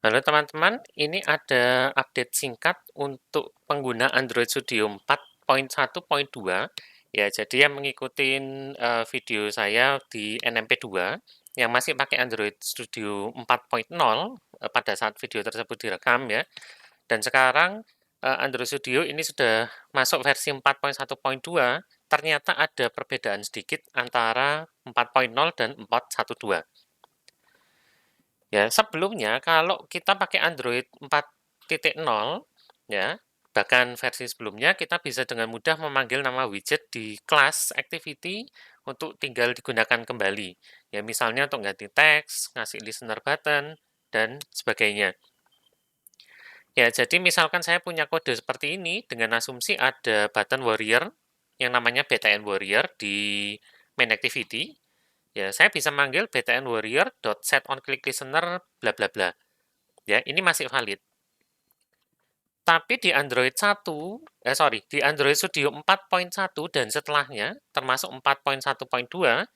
Halo teman-teman, ini ada update singkat untuk pengguna Android Studio 4.1.2. Ya, jadi yang mengikuti video saya di NMP2 yang masih pakai Android Studio 4.0 pada saat video tersebut direkam ya. Dan sekarang Android Studio ini sudah masuk versi 4.1.2. Ternyata ada perbedaan sedikit antara 4.0 dan 4.1.2. Ya, sebelumnya kalau kita pakai Android 4.0 ya, bahkan versi sebelumnya kita bisa dengan mudah memanggil nama widget di kelas activity untuk tinggal digunakan kembali. Ya, misalnya untuk ganti teks, ngasih listener button, dan sebagainya. Ya, jadi misalkan saya punya kode seperti ini dengan asumsi ada button warrior yang namanya btn warrior di main activity. Ya, saya bisa manggil btn warrior.setOnClickListener bla bla bla. Ya, ini masih valid. Tapi di Android di Android Studio 4.1 dan setelahnya, termasuk 4.1.2,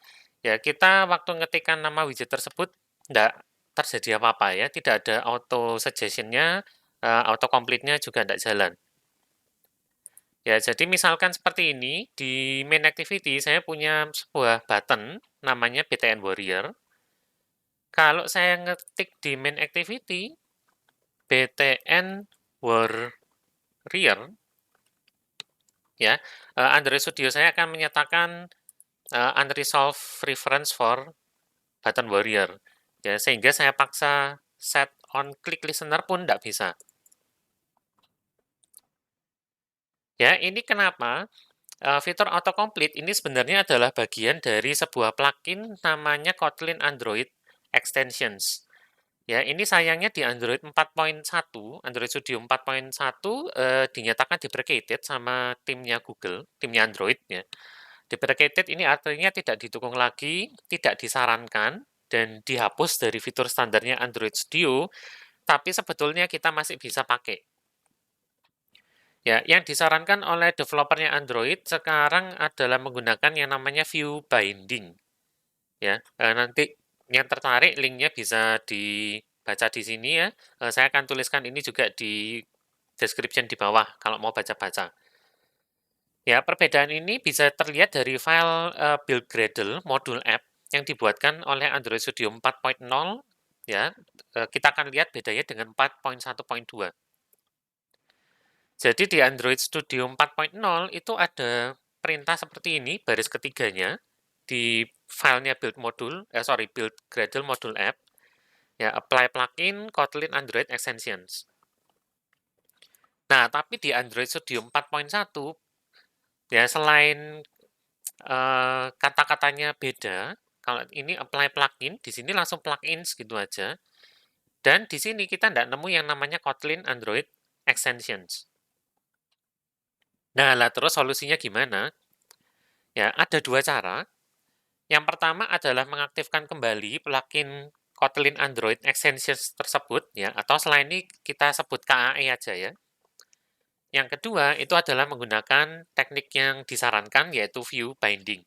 ya kita waktu ngetikkan nama widget tersebut tidak terjadi apa-apa ya, tidak ada auto suggestion-nya, auto complete-nya juga tidak jalan. Ya, jadi misalkan seperti ini, di main activity saya punya sebuah button namanya btn warrior. Kalau saya ngetik di main activity, btn warrior, ya, Android Studio saya akan menyatakan unresolved reference for button warrior. Ya, sehingga saya paksa set on click listener pun tidak bisa. Ya, ini kenapa? Fitur autocomplete ini sebenarnya adalah bagian dari sebuah plugin namanya Kotlin Android Extensions. Ya, ini sayangnya di Android 4.1, Android Studio 4.1 dinyatakan deprecated sama timnya Google, timnya Android ya. Deprecated ini artinya tidak didukung lagi, tidak disarankan, dan dihapus dari fitur standarnya Android Studio, tapi sebetulnya kita masih bisa pakai. Ya, yang disarankan oleh developernya Android sekarang adalah menggunakan yang namanya view binding. Ya, nanti yang tertarik linknya bisa dibaca di sini ya. Saya akan tuliskan ini juga di description di bawah kalau mau baca-baca. Ya, perbedaan ini bisa terlihat dari file build Gradle modul app yang dibuatkan oleh Android Studio 4.0 ya. Kita akan lihat bedanya dengan 4.1.2. Jadi di Android Studio 4.0 itu ada perintah seperti ini baris ketiganya di filenya build Gradle modul app ya, apply plugin Kotlin Android extensions. Nah, tapi di Android Studio 4.1 ya selain kata-katanya beda. Kalau ini apply plugin, di sini langsung plugins gitu aja. Dan di sini kita tidak nemu yang namanya Kotlin Android Extensions. Nah, lah terus solusinya gimana? Ya, ada dua cara. Yang pertama adalah mengaktifkan kembali plugin Kotlin Android Extensions tersebut, ya, atau selain ini kita sebut KAE aja ya. Yang kedua itu adalah menggunakan teknik yang disarankan yaitu view binding.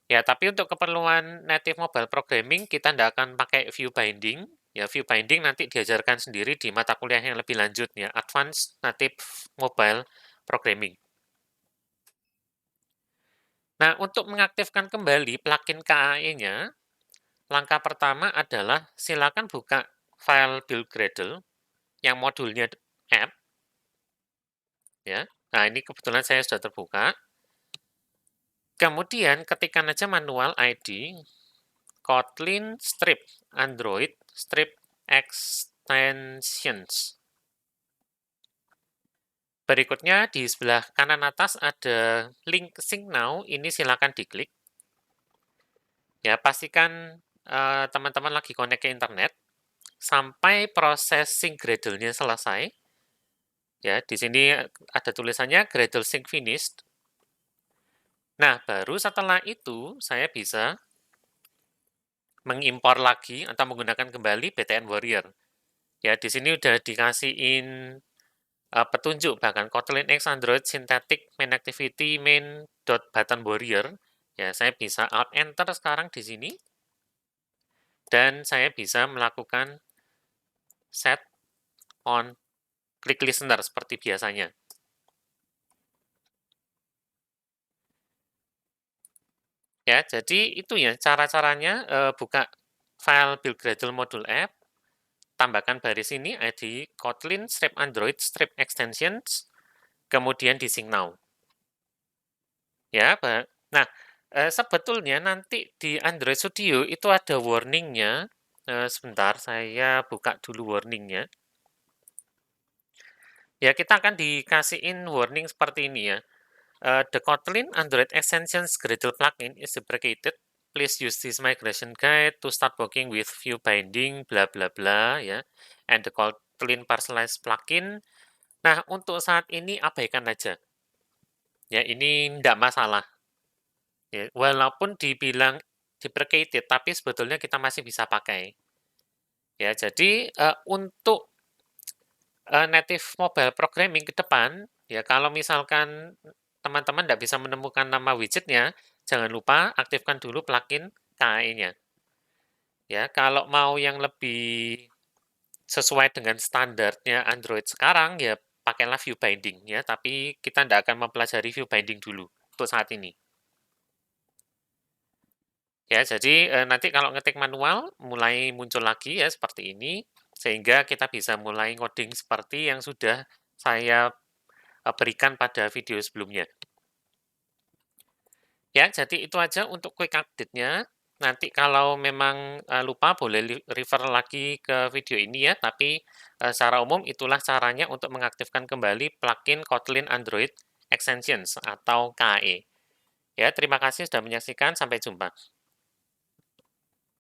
Ya, tapi untuk keperluan native mobile programming, kita tidak akan pakai view binding. Ya, view binding nanti diajarkan sendiri di mata kuliah yang lebih lanjut, ya, Advanced Native Mobile Programming. Nah, untuk mengaktifkan kembali plugin KAE-nya, langkah pertama adalah silakan buka file build Gradle yang modulnya app. Ya, nah ini kebetulan saya sudah terbuka. Kemudian ketikkan aja manual ID Kotlin strip Android strip extensions. Berikutnya di sebelah kanan atas ada link sync now, ini silakan diklik. Ya, pastikan teman-teman lagi connect ke internet sampai proses sync Gradle-nya selesai. Ya, di sini ada tulisannya Gradle sync finished. Nah, baru setelah itu saya bisa mengimpor lagi atau menggunakan kembali btn warrior. Ya, di sini udah dikasihin petunjuk bahkan Kotlin X Android Synthetic Main Activity main.button warrior. Ya, saya bisa Alt Enter sekarang di sini dan saya bisa melakukan set on click listener seperti biasanya. Ya, jadi itu ya cara-caranya, buka file build Gradle module app, tambahkan baris ini ID Kotlin strip Android strip extensions, kemudian di sync now. Ya, nah, sebetulnya nanti di Android Studio itu ada warning-nya, sebentar saya buka dulu warning-nya. Ya, kita akan dikasihin warning seperti ini ya. The Kotlin Android Extensions Gradle plugin is deprecated. Please use this migration guide to start working with view binding, bla bla bla ya. And the Kotlin Parcelize plugin. Nah, untuk saat ini abaikan aja. Ya, ini tidak masalah. Ya, walaupun dibilang deprecated, tapi sebetulnya kita masih bisa pakai. Ya, jadi untuk native mobile programming ke depan, ya kalau misalkan teman-teman tidak bisa menemukan nama widgetnya, jangan lupa aktifkan dulu plugin KAE-nya. Ya, kalau mau yang lebih sesuai dengan standarnya Android sekarang, ya pakailah view binding ya, tapi kita tidak akan mempelajari view binding dulu untuk saat ini. Ya, jadi nanti kalau ngetik manual mulai muncul lagi ya seperti ini, sehingga kita bisa mulai ngoding seperti yang sudah saya berikan pada video sebelumnya. Ya, jadi itu aja untuk quick update-nya. Nanti kalau memang lupa boleh refer lagi ke video ini ya, tapi secara umum itulah caranya untuk mengaktifkan kembali plugin Kotlin Android Extensions atau KAE. Ya, terima kasih sudah menyaksikan, sampai jumpa.